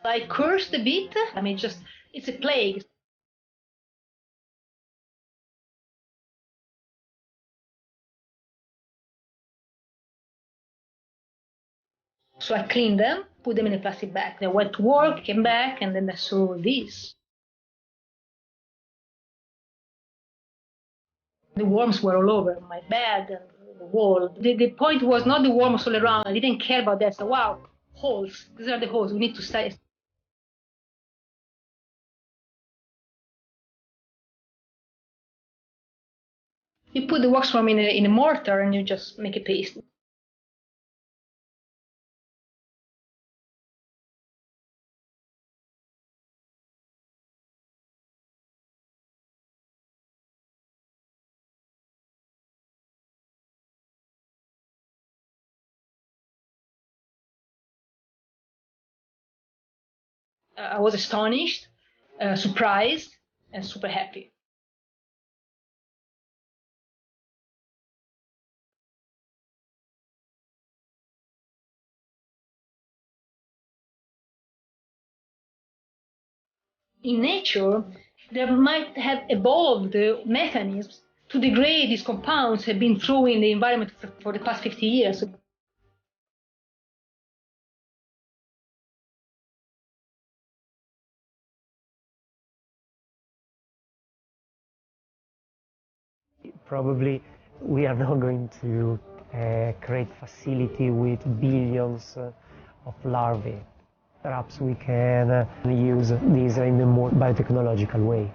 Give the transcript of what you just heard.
I cursed a bit. I mean, just, it's a plague. So I cleaned them, put them in a plastic bag. I went to work, came back, and then I saw this. The worms were all over my bed and the wall. The point was not the worms all around. I didn't care about that. So, wow, holes. These are the holes. We need to study. You put the waxworm in a mortar and you just make a paste. I was astonished, surprised, and super happy. In nature, there might have evolved mechanisms to degrade these compounds have been through in the environment for the past 50 years. Probably we are not going to create facility with billions of larvae. Perhaps we can use these in a more biotechnological way.